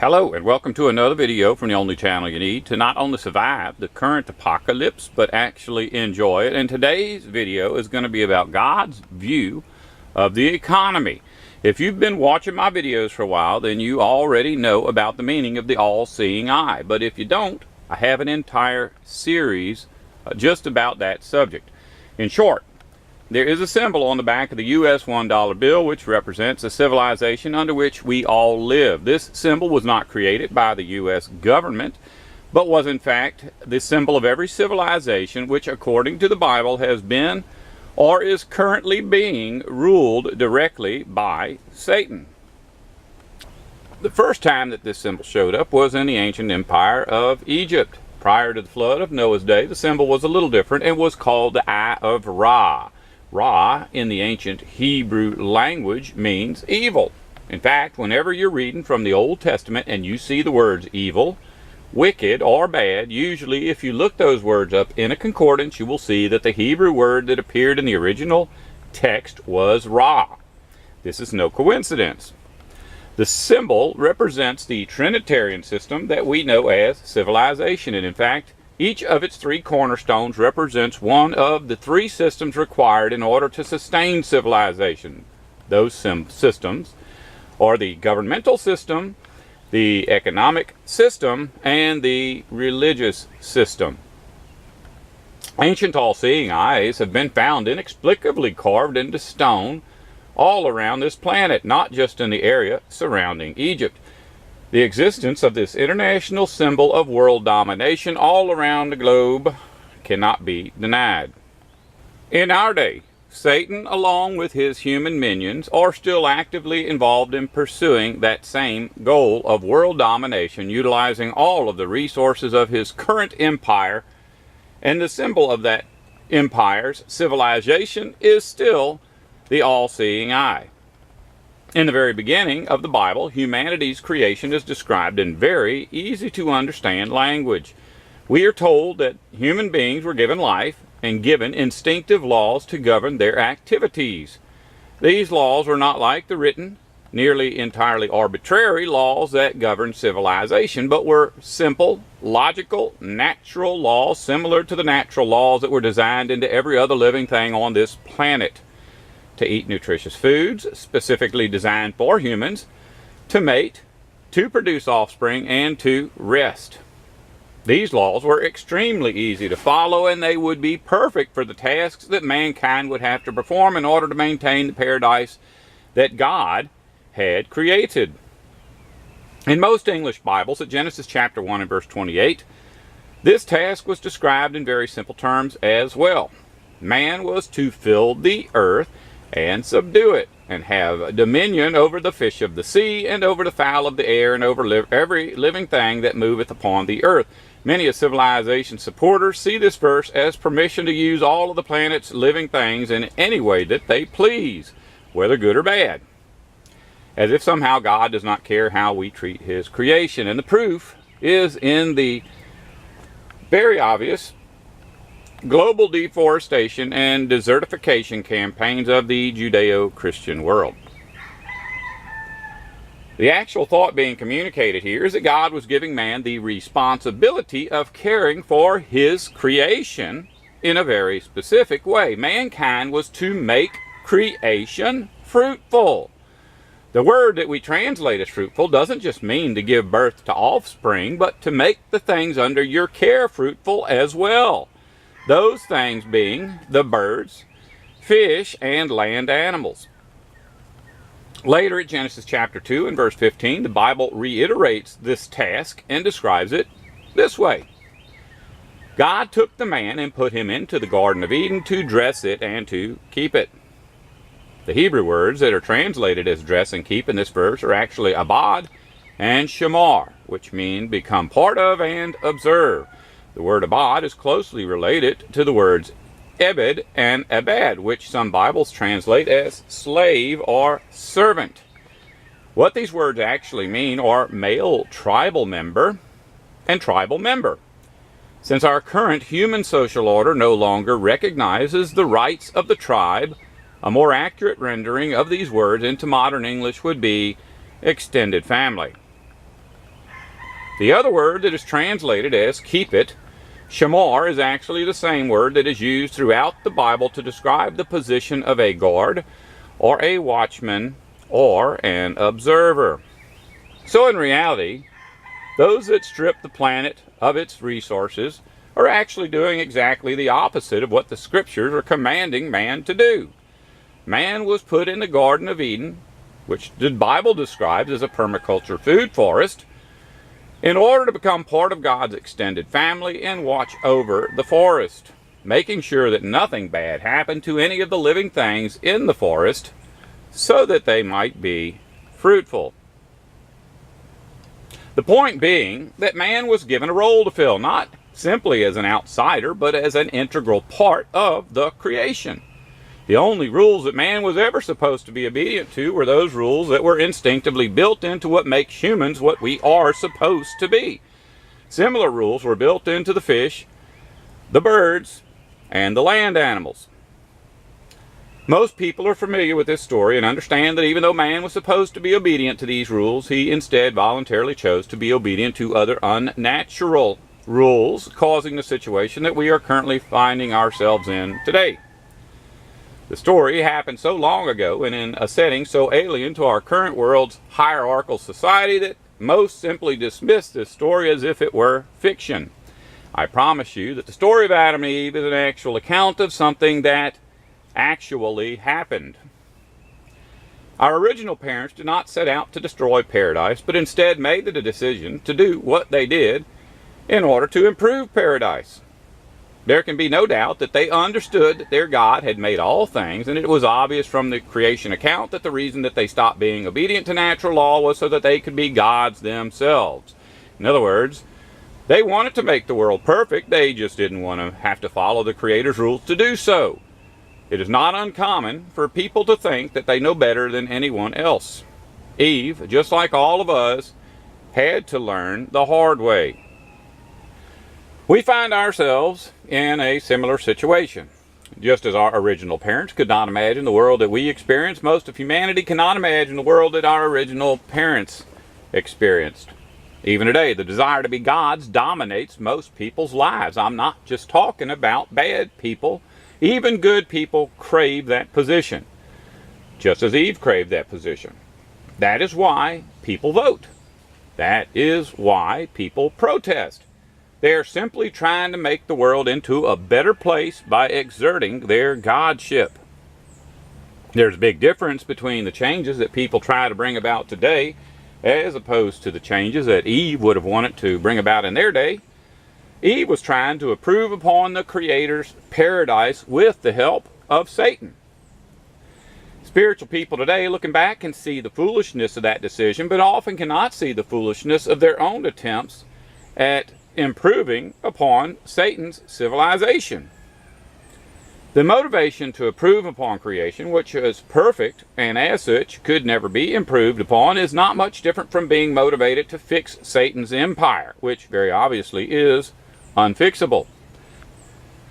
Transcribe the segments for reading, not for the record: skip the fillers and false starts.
Hello and welcome to another video from the only channel you need to not only survive the current apocalypse but actually enjoy it. And today's video is going to be about God's view of the economy. If you've been watching my videos for a while, then you already know about the meaning of the all-seeing eye. But if you don't, I have an entire series just about that subject. In short, there is a symbol on the back of the U.S. $1 bill which represents a civilization under which we all live. This symbol was not created by the U.S. government, but was in fact the symbol of every civilization which, according to the Bible, has been or is currently being ruled directly by Satan. The first time that this symbol showed up was in the ancient empire of Egypt. Prior to the flood of Noah's day, the symbol was a little different and was called the Eye of Ra. Ra, in the ancient Hebrew language, means evil. In fact, whenever you're reading from the Old Testament and you see the words evil, wicked, or bad, usually if you look those words up in a concordance, you will see that the Hebrew word that appeared in the original text was Ra. This is no coincidence. The symbol represents the Trinitarian system that we know as civilization, and in fact, each of its three cornerstones represents one of the three systems required in order to sustain civilization. Those systems are the governmental system, the economic system, and the religious system. Ancient all-seeing eyes have been found inexplicably carved into stone all around this planet, not just in the area surrounding Egypt. The existence of this international symbol of world domination all around the globe cannot be denied. In our day, Satan, along with his human minions, are still actively involved in pursuing that same goal of world domination, utilizing all of the resources of his current empire, and the symbol of that empire's civilization is still the all-seeing eye. In the very beginning of the Bible, humanity's creation is described in very easy to understand language. We are told that human beings were given life and given instinctive laws to govern their activities. These laws were not like the written, nearly entirely arbitrary laws that govern civilization, but were simple, logical, natural laws similar to the natural laws that were designed into every other living thing on this planet. To eat nutritious foods specifically designed for humans, to mate, to produce offspring, and to rest. These laws were extremely easy to follow, and they would be perfect for the tasks that mankind would have to perform in order to maintain the paradise that God had created. In most English Bibles, at Genesis chapter 1 and verse 28, this task was described in very simple terms as well. Man was to fill the earth and subdue it, and have dominion over the fish of the sea, and over the fowl of the air, and over every living thing that moveth upon the earth. Many of civilization supporters see this verse as permission to use all of the planet's living things in any way that they please, whether good or bad, as if somehow God does not care how we treat his creation. And the proof is in the very obvious global deforestation and desertification campaigns of the Judeo-Christian world. The actual thought being communicated here is that God was giving man the responsibility of caring for his creation in a very specific way. Mankind was to make creation fruitful. The word that we translate as fruitful doesn't just mean to give birth to offspring, but to make the things under your care fruitful as well. Those things being the birds, fish, and land animals. Later at Genesis chapter 2 and verse 15, the Bible reiterates this task and describes it this way. God took the man and put him into the Garden of Eden to dress it and to keep it. The Hebrew words that are translated as dress and keep in this verse are actually abad and shamar, which mean become part of and observe. The word abad is closely related to the words ebed and abad, which some Bibles translate as slave or servant. What these words actually mean are male tribal member and tribal member. Since our current human social order no longer recognizes the rights of the tribe, a more accurate rendering of these words into modern English would be extended family. The other word that is translated as keep it, shamar, is actually the same word that is used throughout the Bible to describe the position of a guard or a watchman or an observer. So in reality, those that strip the planet of its resources are actually doing exactly the opposite of what the scriptures are commanding man to do. Man was put in the Garden of Eden, which the Bible describes as a permaculture food forest, in order to become part of God's extended family and watch over the forest, making sure that nothing bad happened to any of the living things in the forest so that they might be fruitful. The point being that man was given a role to fill, not simply as an outsider, but as an integral part of the creation. The only rules that man was ever supposed to be obedient to were those rules that were instinctively built into what makes humans what we are supposed to be. Similar rules were built into the fish, the birds, and the land animals. Most people are familiar with this story and understand that even though man was supposed to be obedient to these rules, he instead voluntarily chose to be obedient to other unnatural rules, causing the situation that we are currently finding ourselves in today. The story happened so long ago and in a setting so alien to our current world's hierarchical society that most simply dismiss this story as if it were fiction. I promise you that the story of Adam and Eve is an actual account of something that actually happened. Our original parents did not set out to destroy paradise, but instead made the decision to do what they did in order to improve paradise. There can be no doubt that they understood that their God had made all things, and it was obvious from the creation account that the reason that they stopped being obedient to natural law was so that they could be gods themselves. In other words, they wanted to make the world perfect, they just didn't want to have to follow the Creator's rules to do so. It is not uncommon for people to think that they know better than anyone else. Eve, just like all of us, had to learn the hard way. We find ourselves in a similar situation. Just as our original parents could not imagine the world that we experience, most of humanity cannot imagine the world that our original parents experienced. Even today, the desire to be gods dominates most people's lives. I'm not just talking about bad people. Even good people crave that position, just as Eve craved that position. That is why people vote. That is why people protest. They are simply trying to make the world into a better place by exerting their godship. There's a big difference between the changes that people try to bring about today as opposed to the changes that Eve would have wanted to bring about in their day. Eve was trying to improve upon the Creator's paradise with the help of Satan. Spiritual people today, looking back, can see the foolishness of that decision, but often cannot see the foolishness of their own attempts at improving upon Satan's civilization. The motivation to improve upon creation, which is perfect and as such could never be improved upon, is not much different from being motivated to fix Satan's empire, which very obviously is unfixable.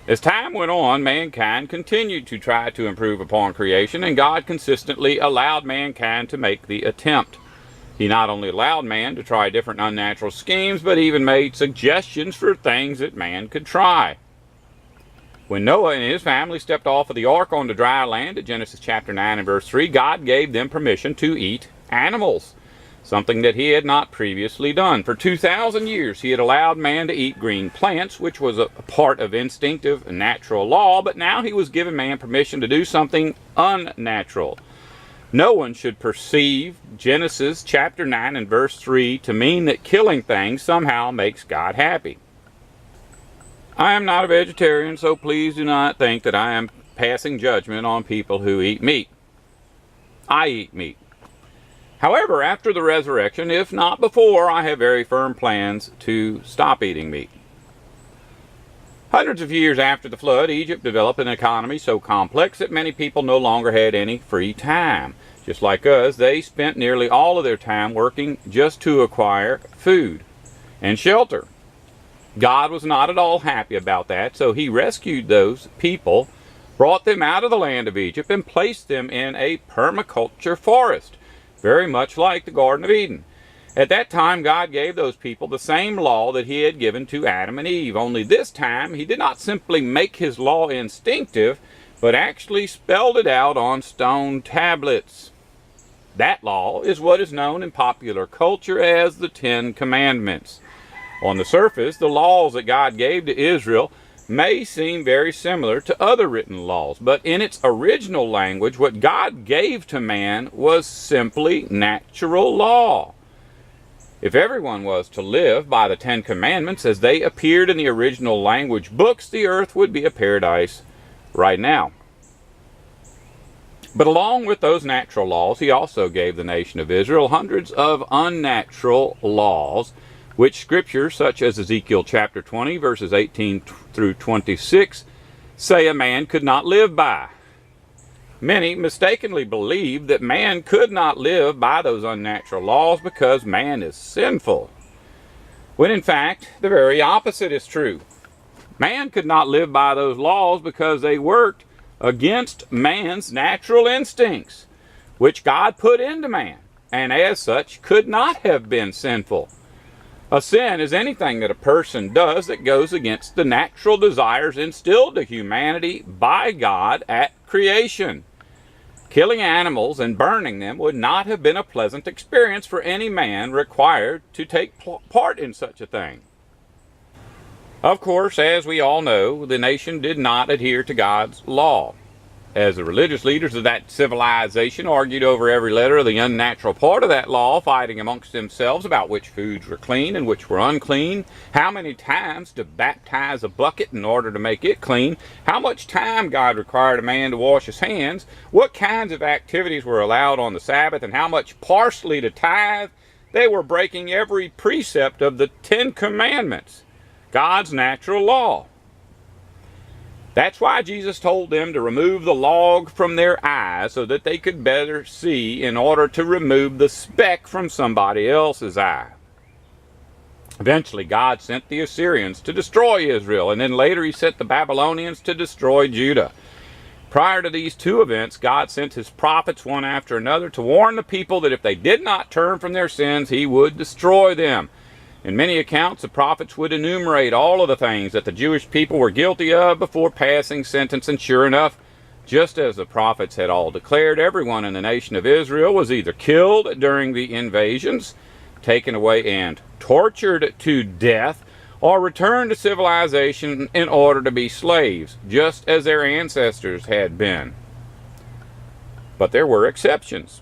As time went on, mankind continued to try to improve upon creation, and God consistently allowed mankind to make the attempt. He not only allowed man to try different unnatural schemes, but even made suggestions for things that man could try. When Noah and his family stepped off of the ark onto dry land at Genesis chapter 9 and verse 3, God gave them permission to eat animals, something that he had not previously done. For 2,000 years he had allowed man to eat green plants, which was a part of instinctive and natural law, but now he was giving man permission to do something unnatural. No one should perceive Genesis chapter 9 and verse 3 to mean that killing things somehow makes God happy. I am not a vegetarian, so please do not think that I am passing judgment on people who eat meat. I eat meat. However, after the resurrection, if not before, I have very firm plans to stop eating meat. Hundreds of years after the flood, Egypt developed an economy so complex that many people no longer had any free time. Just like us, they spent nearly all of their time working just to acquire food and shelter. God was not at all happy about that, so he rescued those people, brought them out of the land of Egypt, and placed them in a permaculture forest, very much like the Garden of Eden. At that time, God gave those people the same law that he had given to Adam and Eve, only this time he did not simply make his law instinctive, but actually spelled it out on stone tablets. That law is what is known in popular culture as the Ten Commandments. On the surface, the laws that God gave to Israel may seem very similar to other written laws, but in its original language, what God gave to man was simply natural law. If everyone was to live by the Ten Commandments as they appeared in the original language books, the earth would be a paradise right now. But along with those natural laws, he also gave the nation of Israel hundreds of unnatural laws, which scriptures such as Ezekiel chapter 20, verses 18 through 26, say a man could not live by. Many mistakenly believe that man could not live by those unnatural laws because man is sinful, when in fact the very opposite is true. Man could not live by those laws because they worked against man's natural instincts, which God put into man, and as such could not have been sinful. A sin is anything that a person does that goes against the natural desires instilled to humanity by God at creation. Killing animals and burning them would not have been a pleasant experience for any man required to take part in such a thing. Of course, as we all know, the nation did not adhere to God's law. As the religious leaders of that civilization argued over every letter of the unnatural part of that law, fighting amongst themselves about which foods were clean and which were unclean, how many times to baptize a bucket in order to make it clean, how much time God required a man to wash his hands, what kinds of activities were allowed on the Sabbath, and how much parsley to tithe, they were breaking every precept of the Ten Commandments, God's natural law. That's why Jesus told them to remove the log from their eyes so that they could better see in order to remove the speck from somebody else's eye. Eventually, God sent the Assyrians to destroy Israel, and then later he sent the Babylonians to destroy Judah. Prior to these two events, God sent his prophets one after another to warn the people that if they did not turn from their sins, he would destroy them. In many accounts, the prophets would enumerate all of the things that the Jewish people were guilty of before passing sentence, and sure enough, just as the prophets had all declared, everyone in the nation of Israel was either killed during the invasions, taken away and tortured to death, or returned to civilization in order to be slaves, just as their ancestors had been. But there were exceptions.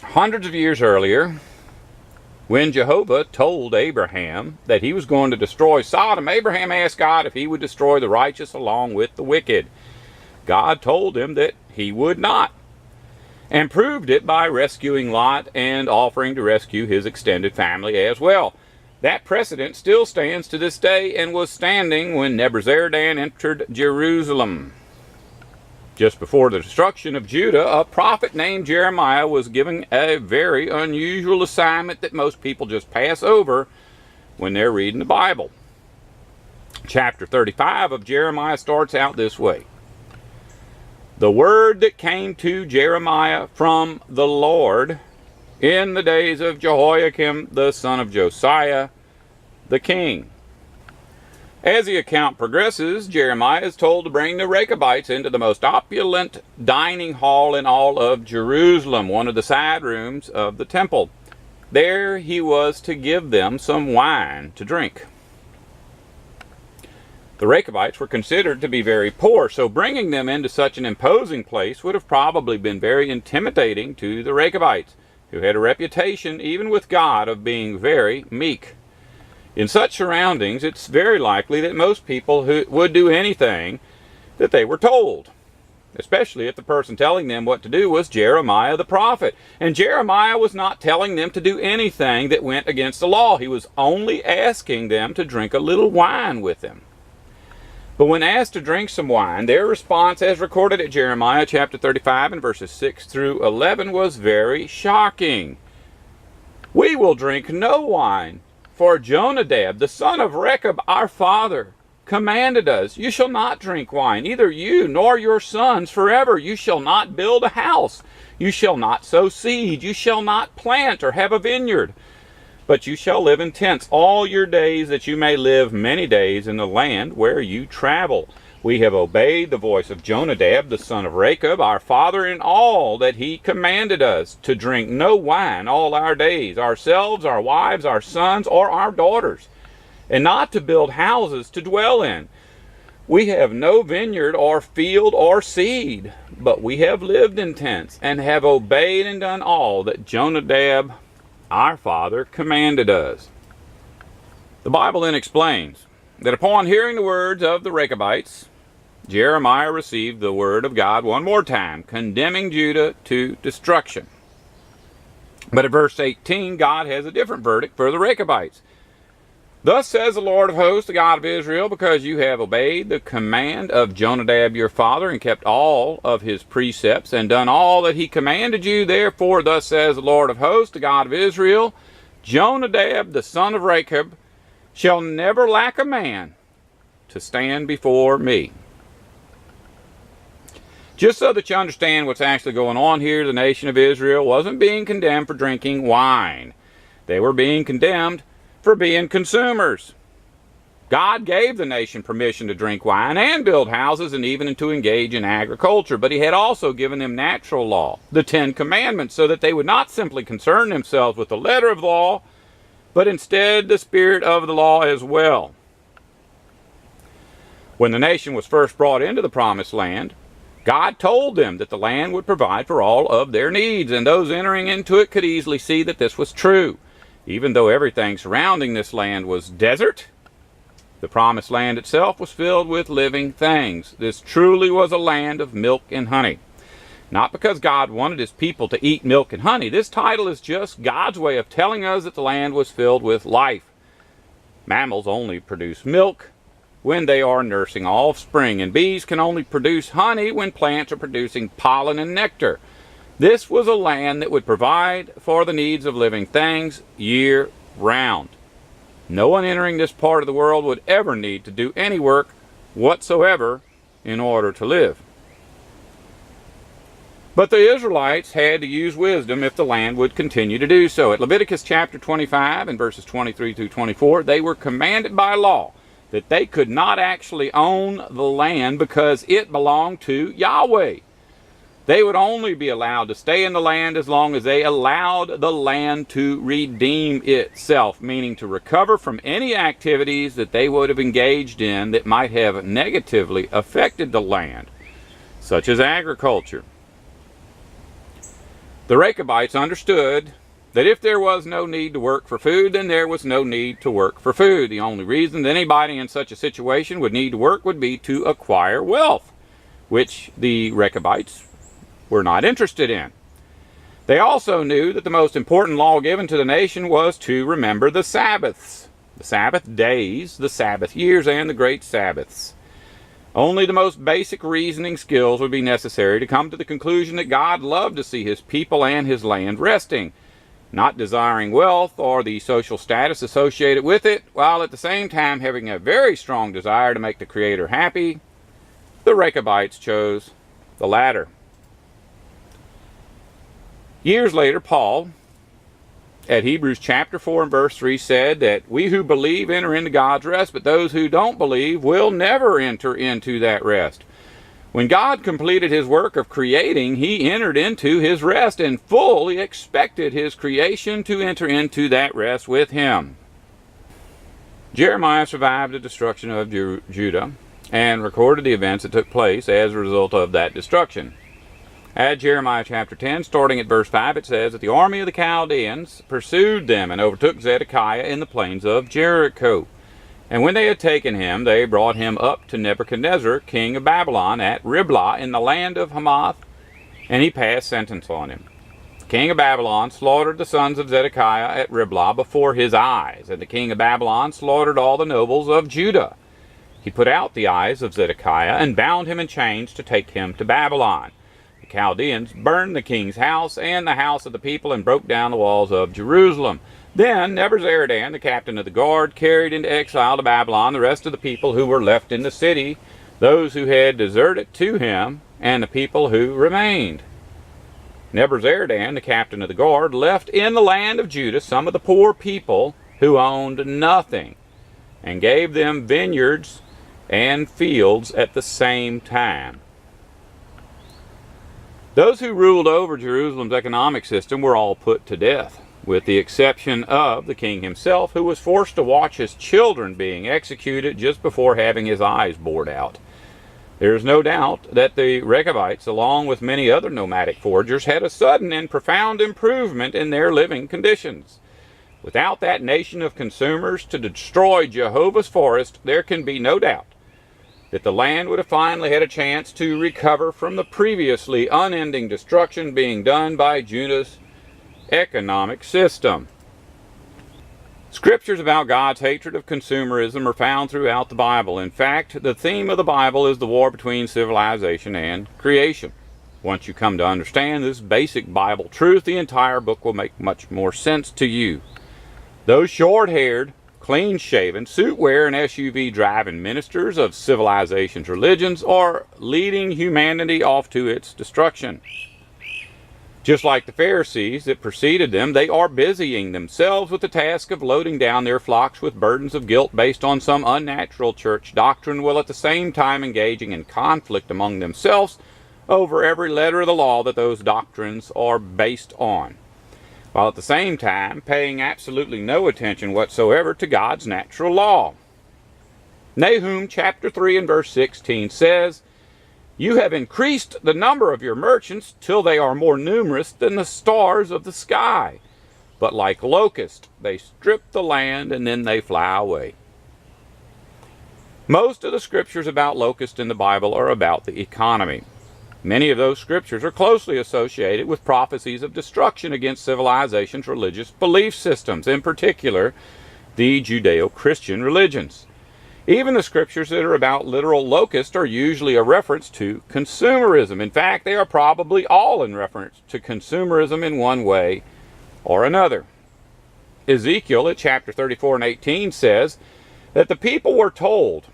Hundreds of years earlier, when Jehovah told Abraham that he was going to destroy Sodom, Abraham asked God if he would destroy the righteous along with the wicked. God told him that he would not, and proved it by rescuing Lot and offering to rescue his extended family as well. That precedent still stands to this day and was standing when Nebuzaradan entered Jerusalem. Just before the destruction of Judah, a prophet named Jeremiah was given a very unusual assignment that most people just pass over when they're reading the Bible. Chapter 35 of Jeremiah starts out this way. The word that came to Jeremiah from the Lord in the days of Jehoiakim the son of Josiah the king. As the account progresses, Jeremiah is told to bring the Rechabites into the most opulent dining hall in all of Jerusalem, one of the side rooms of the temple. There he was to give them some wine to drink. The Rechabites were considered to be very poor, so bringing them into such an imposing place would have probably been very intimidating to the Rechabites, who had a reputation, even with God, of being very meek. In such surroundings, it's very likely that most people would do anything that they were told, especially if the person telling them what to do was Jeremiah the prophet. And Jeremiah was not telling them to do anything that went against the law. He was only asking them to drink a little wine with him. But when asked to drink some wine, their response, as recorded at Jeremiah chapter 35 and verses 6 through 11, was very shocking. "We will drink no wine, for Jonadab, the son of Rechab, our father, commanded us, you shall not drink wine, either you nor your sons forever. You shall not build a house. You shall not sow seed. You shall not plant or have a vineyard. But you shall live in tents all your days, that you may live many days in the land where you travel. We have obeyed the voice of Jonadab, the son of Rechab, our father, in all that he commanded us, to drink no wine all our days, ourselves, our wives, our sons, or our daughters, and not to build houses to dwell in. We have no vineyard or field or seed, but we have lived in tents, and have obeyed and done all that Jonadab, our father, commanded us. The Bible then explains that upon hearing the words of the Rechabites, Jeremiah received the word of God one more time, condemning Judah to destruction. But at verse 18, God has a different verdict for the Rechabites. Thus says the Lord of hosts, the God of Israel, because you have obeyed the command of Jonadab your father, and kept all of his precepts, and done all that he commanded you, therefore thus says the Lord of hosts, the God of Israel, Jonadab the son of Rechab shall never lack a man to stand before me. Just so that you understand what's actually going on here, the nation of Israel wasn't being condemned for drinking wine. They were being condemned for being consumers. God gave the nation permission to drink wine and build houses and even to engage in agriculture, but he had also given them natural law, the 10 Commandments, so that they would not simply concern themselves with the letter of the law, but instead the spirit of the law as well. When the nation was first brought into the promised land, God told them that the land would provide for all of their needs, and those entering into it could easily see that this was true. Even though everything surrounding this land was desert, the promised land itself was filled with living things. This truly was a land of milk and honey. Not because God wanted his people to eat milk and honey. This title is just God's way of telling us that the land was filled with life. Mammals only produce milk when they are nursing offspring, and bees can only produce honey when plants are producing pollen and nectar. This was a land that would provide for the needs of living things year-round. No one entering this part of the world would ever need to do any work whatsoever in order to live. But the Israelites had to use wisdom if the land would continue to do so. At Leviticus chapter 25 and verses 23 through 24, they were commanded by law that they could not actually own the land because it belonged to Yahweh. They would only be allowed to stay in the land as long as they allowed the land to redeem itself, meaning to recover from any activities that they would have engaged in that might have negatively affected the land, such as agriculture. The Rechabites understood that if there was no need to work for food, then there was no need to work for food. The only reason that anybody in such a situation would need to work would be to acquire wealth, which the Rechabites were not interested in. They also knew that the most important law given to the nation was to remember the Sabbaths, the Sabbath days, the Sabbath years, and the great Sabbaths. Only the most basic reasoning skills would be necessary to come to the conclusion that God loved to see his people and his land resting, not desiring wealth or the social status associated with it, while at the same time having a very strong desire to make the Creator happy. The Rechabites chose the latter. Years later, Paul, at Hebrews chapter 4 and verse 3, said that we who believe enter into God's rest, but those who don't believe will never enter into that rest. When God completed his work of creating, he entered into his rest and fully expected his creation to enter into that rest with him. Jeremiah survived the destruction of Judah and recorded the events that took place as a result of that destruction. At Jeremiah chapter 10, starting at verse 5, it says that the army of the Chaldeans pursued them and overtook Zedekiah in the plains of Jericho. And when they had taken him, they brought him up to Nebuchadnezzar, king of Babylon, at Riblah in the land of Hamath, and he passed sentence on him. The king of Babylon slaughtered the sons of Zedekiah at Riblah before his eyes, and the king of Babylon slaughtered all the nobles of Judah. He put out the eyes of Zedekiah and bound him in chains to take him to Babylon. The Chaldeans burned the king's house and the house of the people and broke down the walls of Jerusalem. Then Nebuzaradan, the captain of the guard, carried into exile to Babylon the rest of the people who were left in the city, those who had deserted to him, and the people who remained. Nebuzaradan, the captain of the guard, left in the land of Judah some of the poor people who owned nothing, and gave them vineyards and fields at the same time. Those who ruled over Jerusalem's economic system were all put to death, with the exception of the king himself, who was forced to watch his children being executed just before having his eyes bored out. There is no doubt that the Rechabites, along with many other nomadic foragers, had a sudden and profound improvement in their living conditions. Without that nation of consumers to destroy Jehovah's forest, there can be no doubt that the land would have finally had a chance to recover from the previously unending destruction being done by Judah's economic system. Scriptures about God's hatred of consumerism are found throughout the Bible. In fact, the theme of the Bible is the war between civilization and creation. Once you come to understand this basic Bible truth, the entire book will make much more sense to you. Those short-haired, clean-shaven, suit-wearing, SUV-driving ministers of civilization's religions are leading humanity off to its destruction. Just like the Pharisees that preceded them, they are busying themselves with the task of loading down their flocks with burdens of guilt based on some unnatural church doctrine, while at the same time engaging in conflict among themselves over every letter of the law that those doctrines are based on, while at the same time paying absolutely no attention whatsoever to God's natural law. Nahum chapter 3 and verse 16 says, "You have increased the number of your merchants till they are more numerous than the stars of the sky. But like locusts, they strip the land and then they fly away." Most of the scriptures about locusts in the Bible are about the economy. Many of those scriptures are closely associated with prophecies of destruction against civilization's religious belief systems, in particular the Judeo-Christian religions. Even the scriptures that are about literal locusts are usually a reference to consumerism. In fact, they are probably all in reference to consumerism in one way or another. Ezekiel at chapter 34 and 18 says that the people were told,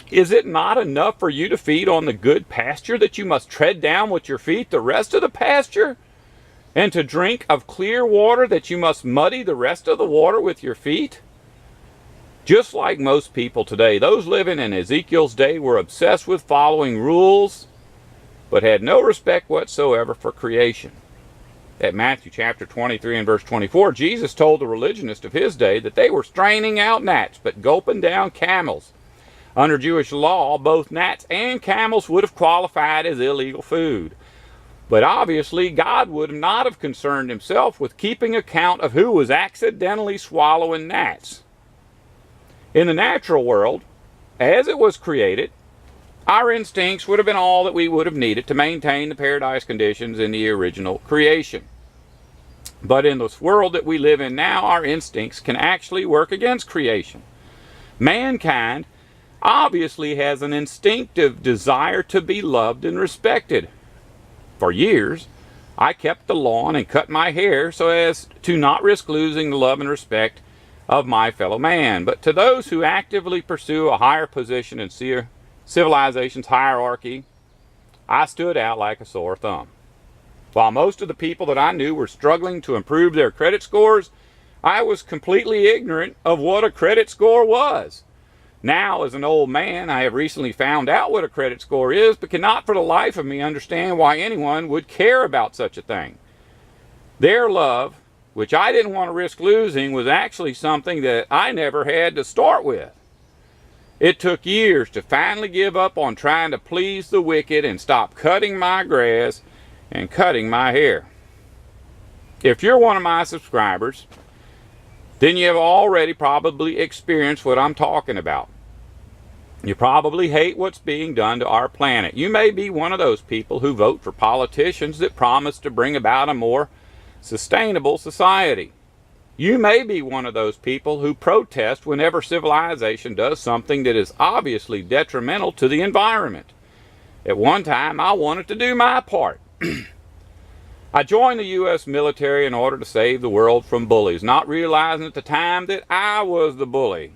"Is it not enough for you to feed on the good pasture, that you must tread down with your feet the rest of the pasture? And to drink of clear water, that you must muddy the rest of the water with your feet?" Just like most people today, those living in Ezekiel's day were obsessed with following rules, but had no respect whatsoever for creation. At Matthew chapter 23 and verse 24, Jesus told the religionists of his day that they were straining out gnats, but gulping down camels. Under Jewish law, both gnats and camels would have qualified as illegal food. But obviously, God would not have concerned himself with keeping account of who was accidentally swallowing gnats. In the natural world, as it was created, our instincts would have been all that we would have needed to maintain the paradise conditions in the original creation. But in this world that we live in now, our instincts can actually work against creation. Mankind obviously has an instinctive desire to be loved and respected. For years, I kept the lawn and cut my hair so as to not risk losing the love and respect of my fellow man. But to those who actively pursue a higher position in civilization's hierarchy, I stood out like a sore thumb. While most of the people that I knew were struggling to improve their credit scores, I was completely ignorant of what a credit score was. Now, as an old man, I have recently found out what a credit score is, but cannot for the life of me understand why anyone would care about such a thing. Their love, which I didn't want to risk losing, was actually something that I never had to start with. It took years to finally give up on trying to please the wicked and stop cutting my grass and cutting my hair. If you're one of my subscribers, then you have already probably experienced what I'm talking about. You probably hate what's being done to our planet. You may be one of those people who vote for politicians that promise to bring about a more sustainable society. You may be one of those people who protest whenever civilization does something that is obviously detrimental to the environment. At one time, I wanted to do my part. I joined the U.S. military in order to save the world from bullies, not realizing at the time that I was the bully.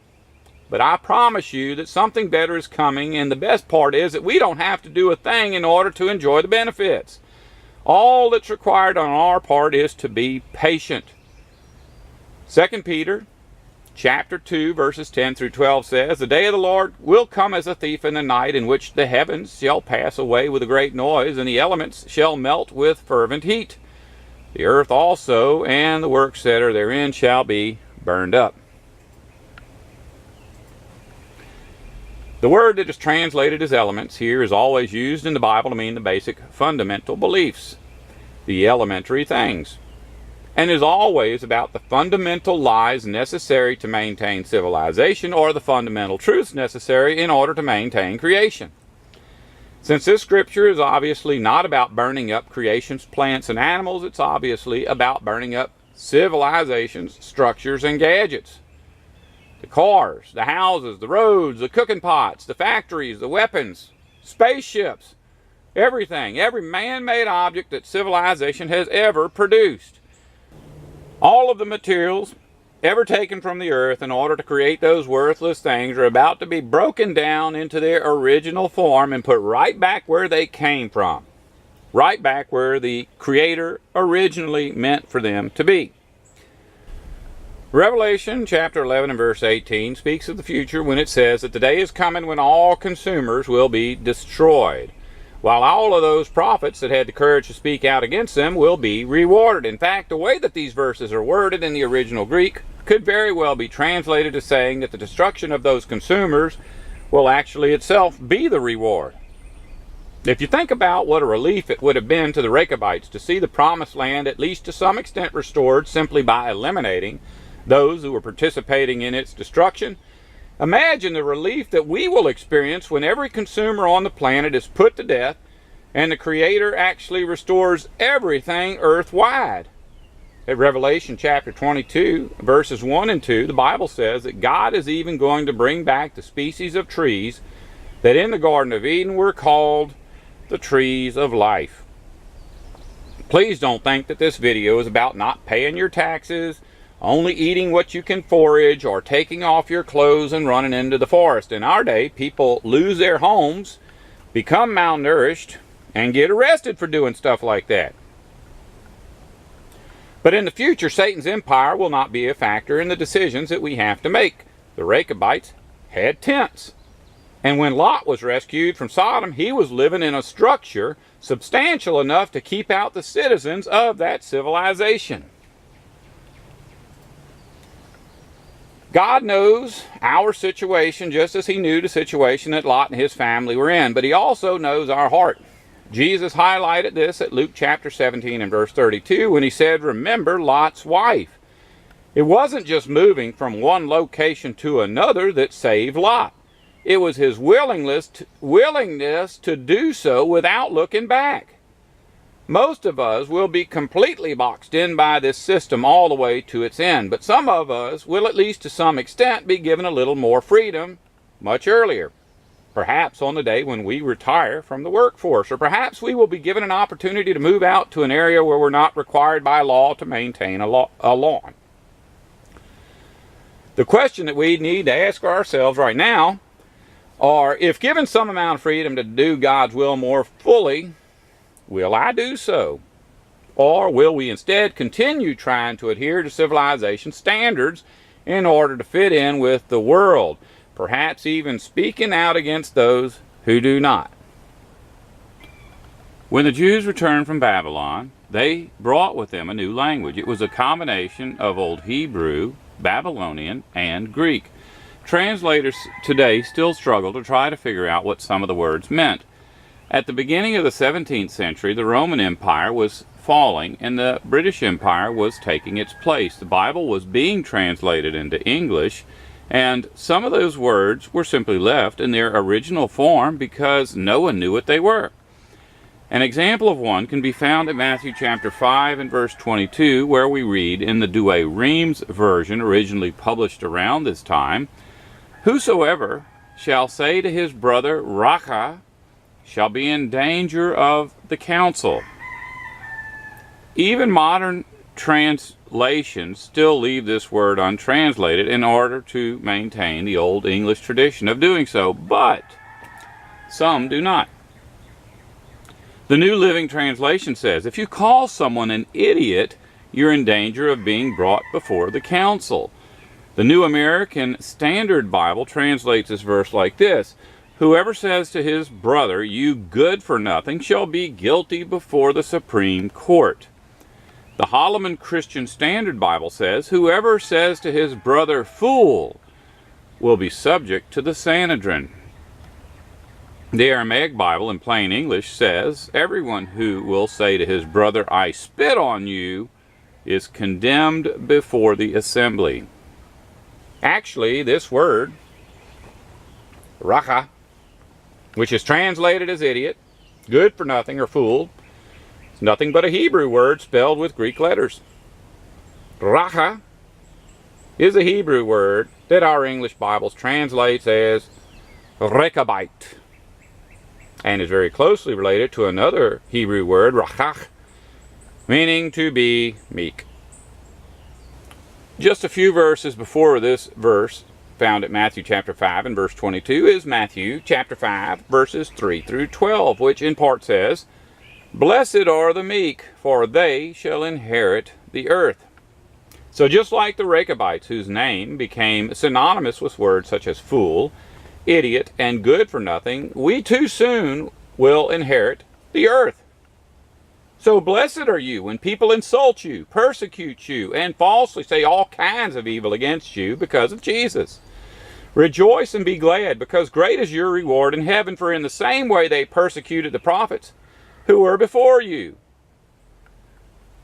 But I promise you that something better is coming, and the best part is that we don't have to do a thing in order to enjoy the benefits. All that's required on our part is to be patient. 2 Peter chapter 2 verses 10 through 12 says, "The day of the Lord will come as a thief in the night, in which the heavens shall pass away with a great noise, and the elements shall melt with fervent heat. The earth also and the works that are therein shall be burned up." The word that is translated as elements here is always used in the Bible to mean the basic fundamental beliefs, the elementary things, and is always about the fundamental lies necessary to maintain civilization, or the fundamental truths necessary in order to maintain creation. Since this scripture is obviously not about burning up creation's plants and animals, it's obviously about burning up civilization's structures and gadgets. The cars, the houses, the roads, the cooking pots, the factories, the weapons, spaceships, everything, every man-made object that civilization has ever produced. All of the materials ever taken from the earth in order to create those worthless things are about to be broken down into their original form and put right back where they came from. Right back where the Creator originally meant for them to be. Revelation chapter 11 and verse 18 speaks of the future when it says that the day is coming when all consumers will be destroyed, while all of those prophets that had the courage to speak out against them will be rewarded. In fact, the way that these verses are worded in the original Greek could very well be translated as saying that the destruction of those consumers will actually itself be the reward. If you think about what a relief it would have been to the Rechabites to see the promised land at least to some extent restored simply by eliminating those who were participating in its destruction, imagine the relief that we will experience when every consumer on the planet is put to death and the Creator actually restores everything earth-wide. At Revelation chapter 22, verses 1 and 2, the Bible says that God is even going to bring back the species of trees that in the Garden of Eden were called the trees of life. Please don't think that this video is about not paying your taxes, only eating what you can forage, or taking off your clothes and running into the forest. In our day, people lose their homes, become malnourished, and get arrested for doing stuff like that. But in the future, Satan's empire will not be a factor in the decisions that we have to make. The Rechabites had tents. And when Lot was rescued from Sodom, he was living in a structure substantial enough to keep out the citizens of that civilization. God knows our situation just as He knew the situation that Lot and his family were in, but He also knows our heart. Jesus highlighted this at Luke chapter 17 and verse 32 when He said, "Remember Lot's wife." It wasn't just moving from one location to another that saved Lot. It was his willingness to do so without looking back. Most of us will be completely boxed in by this system all the way to its end, but some of us will, at least to some extent, be given a little more freedom much earlier. Perhaps on the day when we retire from the workforce, or perhaps we will be given an opportunity to move out to an area where we're not required by law to maintain a lawn. The question that we need to ask ourselves right now are, if given some amount of freedom to do God's will more fully, will I do so? Or will we instead continue trying to adhere to civilization standards in order to fit in with the world, perhaps even speaking out against those who do not? When the Jews returned from Babylon, they brought with them a new language. It was a combination of Old Hebrew, Babylonian, and Greek. Translators today still struggle to try to figure out what some of the words meant. At the beginning of the 17th century, the Roman Empire was falling and the British Empire was taking its place. The Bible was being translated into English, and some of those words were simply left in their original form because no one knew what they were. An example of one can be found in Matthew chapter 5 and verse 22, where we read in the Douay Rheims version, originally published around this time, "Whosoever shall say to his brother, Raca, shall be in danger of the council." Even modern translations still leave this word untranslated in order to maintain the old English tradition of doing so, but some do not. The New Living Translation says, if you call someone an idiot, you're in danger of being brought before the council. The New American Standard Bible translates this verse like this: whoever says to his brother, you good for nothing, shall be guilty before the Supreme Court. The Holloman Christian Standard Bible says, whoever says to his brother, fool, will be subject to the Sanhedrin. The Aramaic Bible in plain English says, everyone who will say to his brother, I spit on you, is condemned before the assembly. Actually, this word, racha, which is translated as idiot, good for nothing, or fool, is nothing but a Hebrew word spelled with Greek letters. Racha is a Hebrew word that our English Bibles translates as Rechabite, and is very closely related to another Hebrew word, rachach, meaning to be meek. Just a few verses before this verse, found at Matthew chapter 5 and verse 22, is Matthew chapter 5, verses 3 through 12, which in part says, blessed are the meek, for they shall inherit the earth. So just like the Rechabites, whose name became synonymous with words such as fool, idiot, and good for nothing, we too soon will inherit the earth. So blessed are you when people insult you, persecute you, and falsely say all kinds of evil against you because of Jesus. Rejoice and be glad, because great is your reward in heaven, for in the same way they persecuted the prophets who were before you.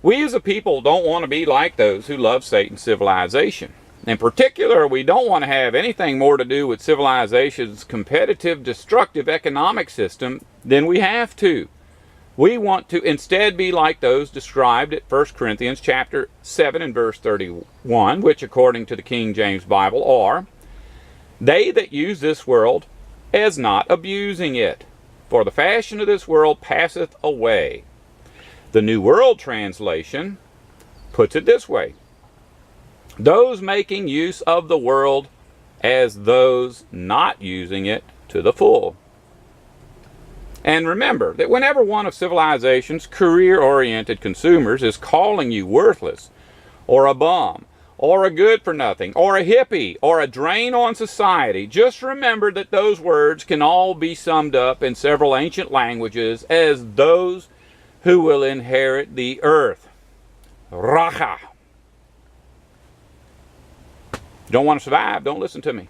We as a people don't want to be like those who love Satan's civilization. In particular, we don't want to have anything more to do with civilization's competitive, destructive economic system than we have to. We want to instead be like those described at 1 Corinthians chapter 7 and verse 31, which according to the King James Bible are, they that use this world as not abusing it, for the fashion of this world passeth away. The New World Translation puts it this way: those making use of the world as those not using it to the full. And remember that whenever one of civilization's career-oriented consumers is calling you worthless, or a bum, or a good for nothing, or a hippie, or a drain on society, just remember that those words can all be summed up in several ancient languages as those who will inherit the earth. Racha. Don't want to survive? Don't listen to me.